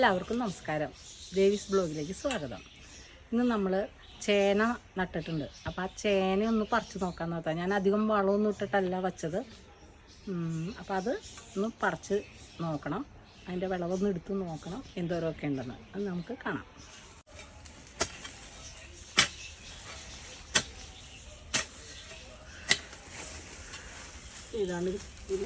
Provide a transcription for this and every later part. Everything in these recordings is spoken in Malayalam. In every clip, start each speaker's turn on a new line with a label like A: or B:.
A: എല്ലാവർക്കും നമസ്കാരം. ദേവീസ് ബ്ലോഗിലേക്ക് സ്വാഗതം. ഇന്ന് നമ്മൾ ചേന നട്ടിട്ടുണ്ട്. അപ്പോൾ ആ ചേന ഒന്ന് പറിച്ച് നോക്കാൻ നോക്കാം. ഞാൻ അധികം വളമൊന്നും ഇട്ടിട്ടല്ല വച്ചത്. അപ്പോൾ അത് ഒന്ന് പറിച്ച് നോക്കണം. അതിൻ്റെ വിളവൊന്ന് എടുത്ത് നോക്കണം എന്തോരമൊക്കെ ഉണ്ടെന്ന്. അത് നമുക്ക് കാണാം. ഇതാണ് ഇത്.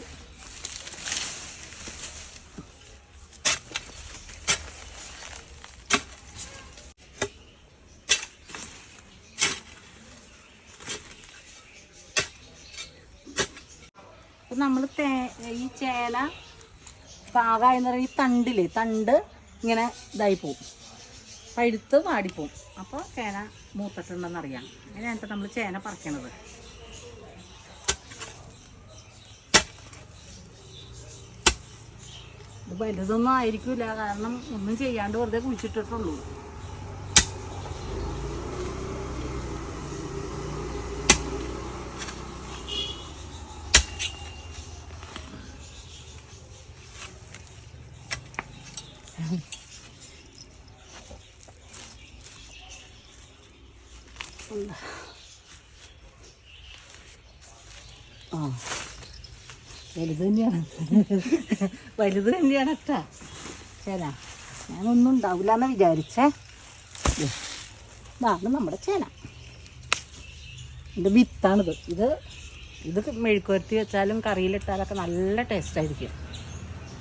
A: അപ്പം നമ്മൾ ഈ ചേന പാകമായെന്ന് പറയുമ്പോൾ ഈ തണ്ട് ഇങ്ങനെ ഇതായി പോവും, പഴുത്ത് വാടിപ്പോവും. അപ്പോൾ ചേന മൂത്തിട്ടുണ്ടെന്നറിയാം. അങ്ങനെയാണ് നമ്മൾ ചേന പറിക്കണത്. ഇത് വലുതൊന്നും ആയിരിക്കില്ല, കാരണം ഒന്നും ചെയ്യാണ്ട് വെറുതെ കുഴിച്ചിട്ടിട്ടുള്ളൂ. ആ വലുത് തന്നെയാണ് കേട്ടാ ചേന. ഞാനൊന്നും ഉണ്ടാവില്ല എന്ന് വിചാരിച്ചേ. ഇതാണ് നമ്മുടെ ചേന. ഇതിൻ്റെ വിത്താണിത്. ഇത് മെഴുക്കുവരട്ടി വെച്ചാലും കറിയിലിട്ടാലൊക്കെ നല്ല ടേസ്റ്റായിരിക്കും.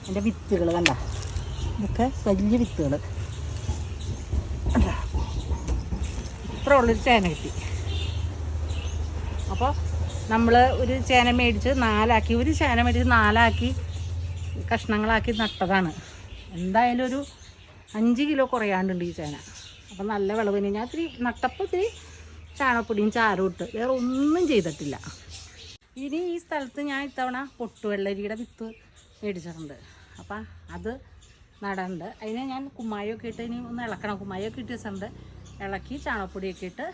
A: എൻ്റെ വിത്തുകൾ കണ്ട, ഇതൊക്കെ വലിയ വിത്തുകൾ. ഇത്ര ഉള്ളൊരു ചേന കിട്ടി. അപ്പോൾ നമ്മൾ ഒരു ചേന മേടിച്ച് നാലാക്കി കഷ്ണങ്ങളാക്കി നട്ടതാണ്. എന്തായാലും ഒരു 5 കിലോ കുറയാണ്ടുണ്ട് ഈ ചേന. അപ്പം നല്ല വിളവിന് ഞാൻ നട്ടപ്പോൾ ഇത്തിരി ചാണകപ്പൊടിയും ചാരവും ഇട്ട് വേറെ ഒന്നും ചെയ്തിട്ടില്ല. ഇനി ഈ സ്ഥലത്ത് ഞാൻ ഇത്തവണ പൊട്ടുവെള്ളരിയുടെ വിത്ത് മേടിച്ചിട്ടുണ്ട്. അപ്പം അത് നടണ്ട്. അതിന് ഞാൻ കുമ്മായൊക്കെ ഇട്ട് ഇനി ഒന്ന് ഇളക്കണം. കുമ്മായൊക്കെ ഇട്ട് വെച്ചിട്ടുണ്ട്. ഇളക്കി ചാണകപ്പൊടിയൊക്കെ ഇട്ട്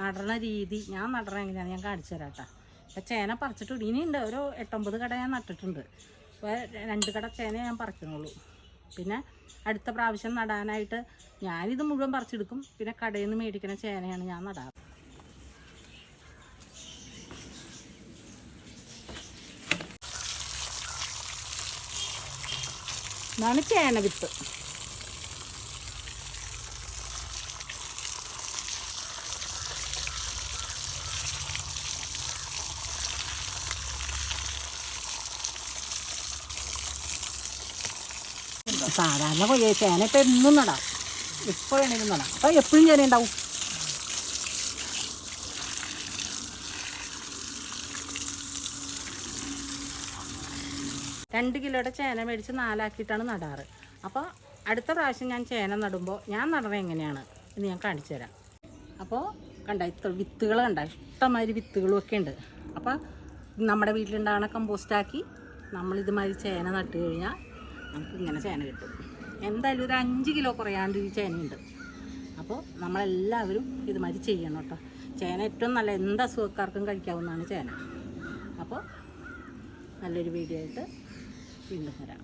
A: നടണ രീതി ഞാൻ നടണ എങ്ങനെയാണ് ഞാൻ കാണിച്ചു തരാം കേട്ടോ. അപ്പം ചേന പറിച്ചിട്ടുണ്ട്. ഇനിയുണ്ട് ഒരു 8-9 കട ഞാൻ നട്ടിട്ടുണ്ട്. അപ്പോൾ 2 കട ചേന ഞാൻ പറിക്കണുള്ളൂ. പിന്നെ അടുത്ത പ്രാവശ്യം നടാനായിട്ട് ഞാനിത് മുഴുവൻ പറിച്ചെടുക്കും. പിന്നെ കടയിൽ നിന്ന് മേടിക്കുന്ന ചേനയാണ് ഞാൻ നടാറ്. ഇതാണ് ചേന വിത്ത്. സാധാരണ ചേന ഇപ്പം എന്നും നടാം, എപ്പോൾ വേണമെങ്കിലും നടാം. അപ്പോൾ എപ്പോഴും ചേന ഉണ്ടാവും. രണ്ട് കിലോയുടെ ചേന മേടിച്ച് 4 ആക്കിയിട്ടാണ് നടാറ്. അപ്പോൾ അടുത്ത പ്രാവശ്യം ഞാൻ ചേന നടുമ്പോൾ ഞാൻ നടണത് എങ്ങനെയാണ് എന്ന് ഞാൻ കാണിച്ചു തരാം. അപ്പോൾ ഇത്ര വിത്തുകൾ ഇഷ്ടംമാതിരി വിത്തുകളും ഒക്കെ ഉണ്ട്. അപ്പോൾ നമ്മുടെ വീട്ടിലുണ്ടാകുന്ന കമ്പോസ്റ്റാക്കി നമ്മളിതുമാതിരി ചേന നട്ട് കഴിഞ്ഞാൽ നമുക്ക് ഇങ്ങനെ ചേന കിട്ടും. എന്തായാലും ഒരു 5 കിലോ കുറയാണ്ട് ഈ ചേനയുണ്ട്. അപ്പോൾ നമ്മളെല്ലാവരും ഇതുമാതിരി ചെയ്യണം കേട്ടോ. ചേന ഏറ്റവും നല്ല എന്ത് അസുഖക്കാർക്കും കഴിക്കാവുന്നതാണ് ചേന. അപ്പോൾ നല്ലൊരു വീഡിയോ ആയിട്ട് വീണ്ടും വരാം.